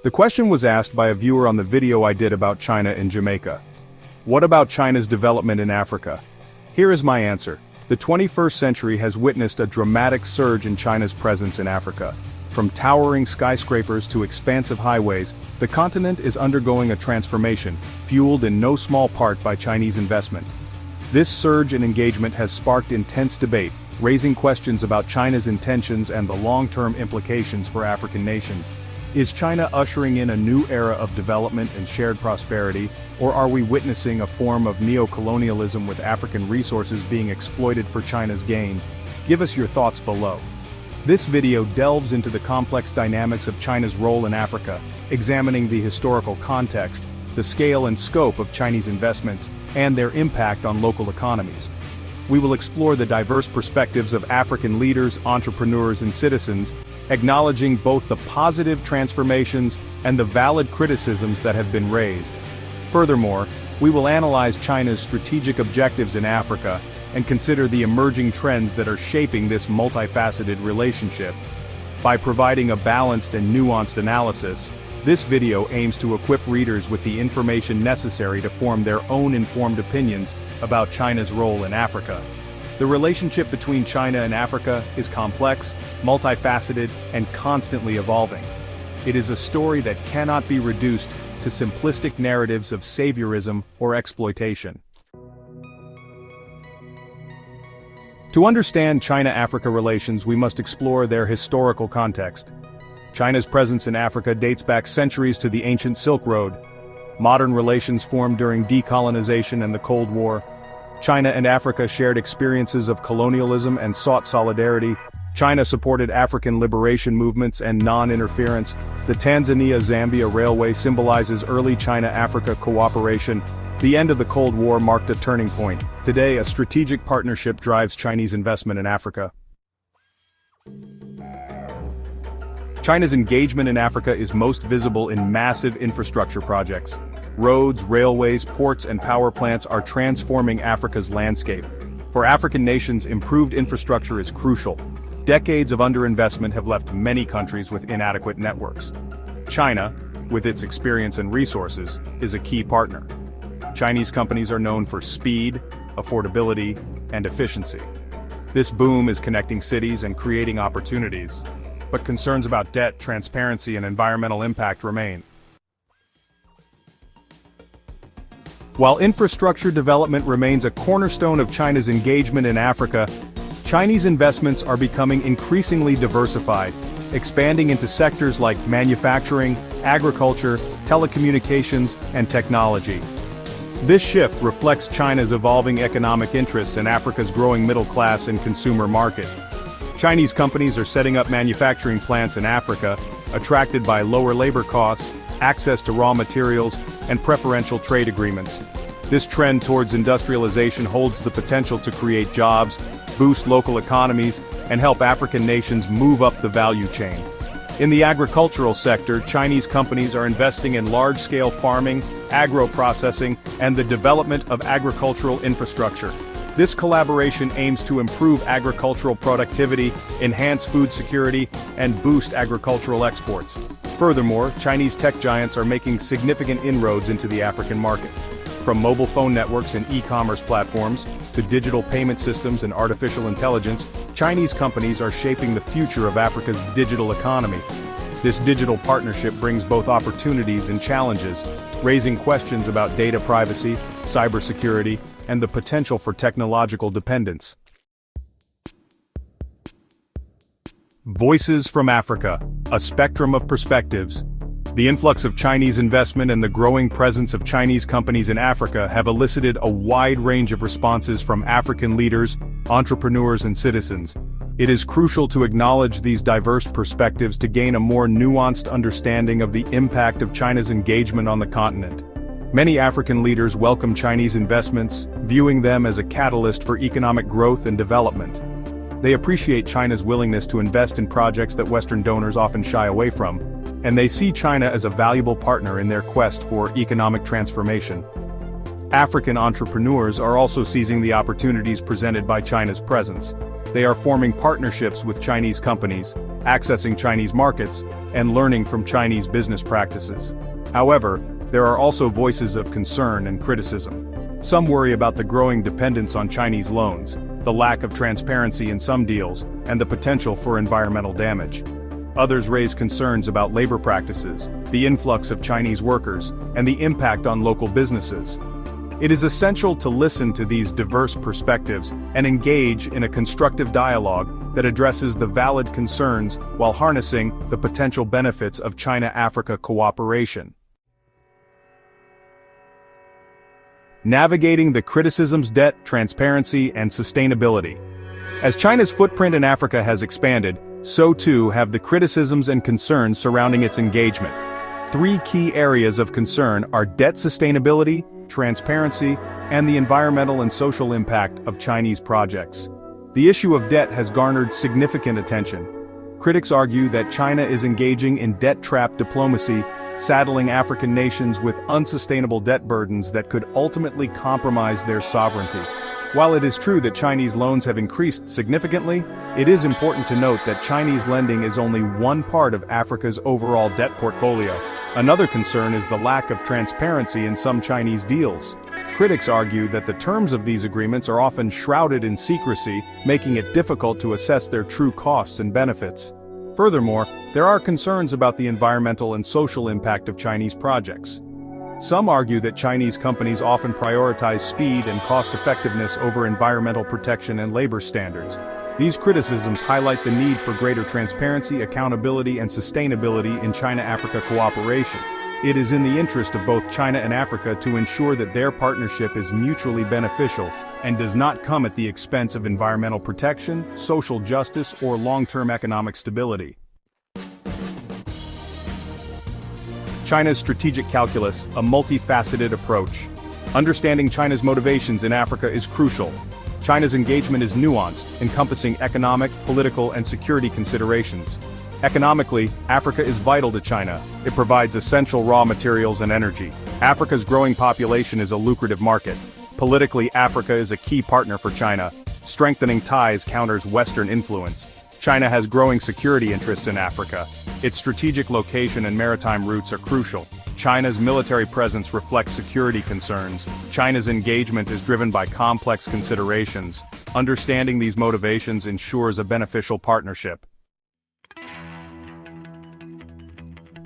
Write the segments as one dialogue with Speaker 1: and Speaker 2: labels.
Speaker 1: The question was asked by a viewer on the video I did about China and Jamaica. What about China's development in Africa? Here is my answer. The 21st century has witnessed a dramatic surge in China's presence in Africa. From towering skyscrapers to expansive highways, the continent is undergoing a transformation, fueled in no small part by Chinese investment. This surge in engagement has sparked intense debate, raising questions about China's intentions and the long-term implications for African nations. Is China ushering in a new era of development and shared prosperity, or are we witnessing a form of neo-colonialism with African resources being exploited for China's gain? Give us your thoughts below. This video delves into the complex dynamics of China's role in Africa, examining the historical context, the scale and scope of Chinese investments, and their impact on local economies. We will explore the diverse perspectives of African leaders, entrepreneurs, and citizens, acknowledging both the positive transformations and the valid criticisms that have been raised. Furthermore, we will analyze China's strategic objectives in Africa and consider the emerging trends that are shaping this multifaceted relationship. By providing a balanced and nuanced analysis, this video aims to equip readers with the information necessary to form their own informed opinions about China's role in Africa. The relationship between China and Africa is complex, multifaceted, and constantly evolving. It is a story that cannot be reduced to simplistic narratives of saviorism or exploitation. To understand China-Africa relations, we must explore their historical context. China's presence in Africa dates back centuries to the ancient Silk Road. Modern relations formed during decolonization and the Cold War. China and Africa shared experiences of colonialism and sought solidarity. China supported African liberation movements and non-interference. The Tanzania-Zambia Railway symbolizes early China-Africa cooperation. The end of the Cold War marked a turning point. Today, a strategic partnership drives Chinese investment in Africa. China's engagement in Africa is most visible in massive infrastructure projects. Roads, railways, ports, and power plants are transforming Africa's landscape. For African nations, improved infrastructure is crucial. Decades of underinvestment have left many countries with inadequate networks. China, with its experience and resources, is a key partner. Chinese companies are known for speed, affordability, and efficiency. This boom is connecting cities and creating opportunities. But concerns about debt, transparency, and environmental impact remain. While infrastructure development remains a cornerstone of China's engagement in Africa, Chinese investments are becoming increasingly diversified, expanding into sectors like manufacturing, agriculture, telecommunications, and technology. This shift reflects China's evolving economic interests in Africa's growing middle class and consumer market. Chinese companies are setting up manufacturing plants in Africa, attracted by lower labor costs, access to raw materials, and preferential trade agreements. This trend towards industrialization holds the potential to create jobs, boost local economies, and help African nations move up the value chain. In the agricultural sector, Chinese companies are investing in large-scale farming, agro-processing, and the development of agricultural infrastructure. This collaboration aims to improve agricultural productivity, enhance food security, and boost agricultural exports. Furthermore, Chinese tech giants are making significant inroads into the African market. From mobile phone networks and e-commerce platforms, to digital payment systems and artificial intelligence, Chinese companies are shaping the future of Africa's digital economy. This digital partnership brings both opportunities and challenges, raising questions about data privacy, cybersecurity, and the potential for technological dependence. Voices from Africa, a spectrum of perspectives. The influx of Chinese investment and the growing presence of Chinese companies in Africa have elicited a wide range of responses from African leaders, entrepreneurs, and citizens. It is crucial to acknowledge these diverse perspectives to gain a more nuanced understanding of the impact of China's engagement on the continent. Many African leaders welcome Chinese investments, viewing them as a catalyst for economic growth and development. They appreciate China's willingness to invest in projects that Western donors often shy away from, and they see China as a valuable partner in their quest for economic transformation. African entrepreneurs are also seizing the opportunities presented by China's presence. They are forming partnerships with Chinese companies, accessing Chinese markets, and learning from Chinese business practices. However, there are also voices of concern and criticism. Some worry about the growing dependence on Chinese loans, the lack of transparency in some deals, and the potential for environmental damage. Others raise concerns about labor practices, the influx of Chinese workers, and the impact on local businesses. It is essential to listen to these diverse perspectives and engage in a constructive dialogue that addresses the valid concerns while harnessing the potential benefits of China-Africa cooperation. Navigating the criticisms: debt, transparency, and sustainability. As China's footprint in Africa has expanded, so too have the criticisms and concerns surrounding its engagement. Three key areas of concern are debt sustainability, transparency, and the environmental and social impact of Chinese projects. The issue of debt has garnered significant attention. Critics argue that China is engaging in debt trap diplomacy, saddling African nations with unsustainable debt burdens that could ultimately compromise their sovereignty. While it is true that Chinese loans have increased significantly, it is important to note that Chinese lending is only one part of Africa's overall debt portfolio. Another concern is the lack of transparency in some Chinese deals. Critics argue that the terms of these agreements are often shrouded in secrecy, making it difficult to assess their true costs and benefits. Furthermore, there are concerns about the environmental and social impact of Chinese projects. Some argue that Chinese companies often prioritize speed and cost-effectiveness over environmental protection and labor standards. These criticisms highlight the need for greater transparency, accountability, and sustainability in China-Africa cooperation. It is in the interest of both China and Africa to ensure that their partnership is mutually beneficial and does not come at the expense of environmental protection, social justice, or long-term economic stability. China's strategic calculus, a multifaceted approach. Understanding China's motivations in Africa is crucial. China's engagement is nuanced, encompassing economic, political, and security considerations. Economically, Africa is vital to China. It provides essential raw materials and energy. Africa's growing population is a lucrative market. Politically, Africa is a key partner for China. Strengthening ties counters Western influence. China has growing security interests in Africa. Its strategic location and maritime routes are crucial. China's military presence reflects security concerns. China's engagement is driven by complex considerations. Understanding these motivations ensures a beneficial partnership.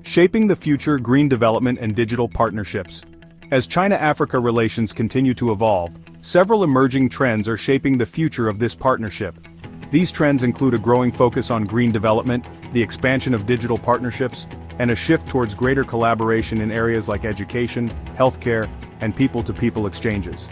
Speaker 1: Shaping the future: green development and digital partnerships. As China-Africa relations continue to evolve, several emerging trends are shaping the future of this partnership. These trends include a growing focus on green development, the expansion of digital partnerships, and a shift towards greater collaboration in areas like education, healthcare, and people-to-people exchanges.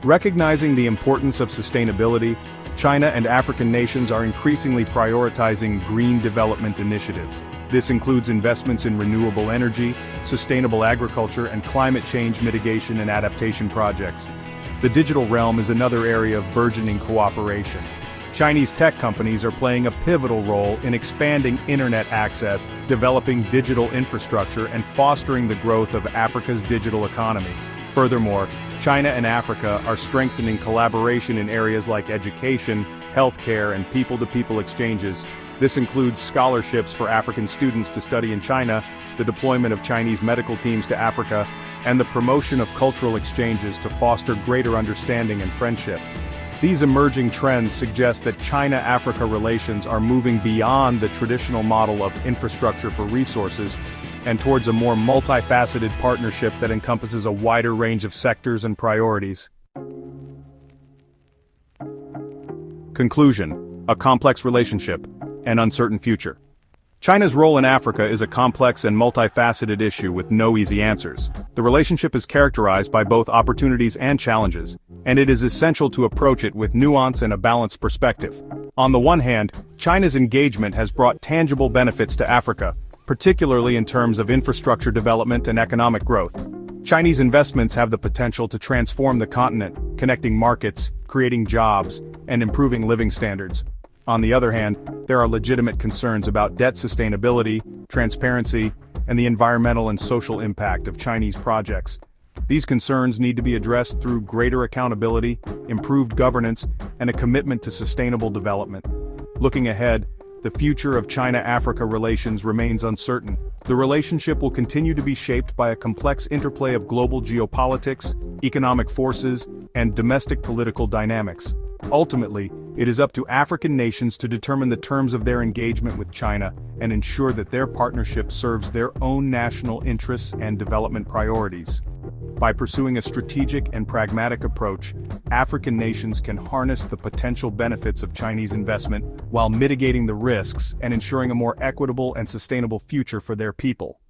Speaker 1: Recognizing the importance of sustainability, China and African nations are increasingly prioritizing green development initiatives. This includes investments in renewable energy, sustainable agriculture, and climate change mitigation and adaptation projects. The digital realm is another area of burgeoning cooperation. Chinese tech companies are playing a pivotal role in expanding internet access, developing digital infrastructure, and fostering the growth of Africa's digital economy. Furthermore, China and Africa are strengthening collaboration in areas like education, healthcare, and people-to-people exchanges. This includes scholarships for African students to study in China, the deployment of Chinese medical teams to Africa, and the promotion of cultural exchanges to foster greater understanding and friendship. These emerging trends suggest that China-Africa relations are moving beyond the traditional model of infrastructure for resources and towards a more multifaceted partnership that encompasses a wider range of sectors and priorities. Conclusion: a complex relationship, an uncertain future. China's role in Africa is a complex and multifaceted issue with no easy answers. The relationship is characterized by both opportunities and challenges, and it is essential to approach it with nuance and a balanced perspective. On the one hand, China's engagement has brought tangible benefits to Africa, particularly in terms of infrastructure development and economic growth. Chinese investments have the potential to transform the continent, connecting markets, creating jobs, and improving living standards. On the other hand, there are legitimate concerns about debt sustainability, transparency, and the environmental and social impact of Chinese projects. These concerns need to be addressed through greater accountability, improved governance, and a commitment to sustainable development. Looking ahead, the future of China-Africa relations remains uncertain. The relationship will continue to be shaped by a complex interplay of global geopolitics, economic forces, and domestic political dynamics. Ultimately, it is up to African nations to determine the terms of their engagement with China and ensure that their partnership serves their own national interests and development priorities. By pursuing a strategic and pragmatic approach, African nations can harness the potential benefits of Chinese investment while mitigating the risks and ensuring a more equitable and sustainable future for their people.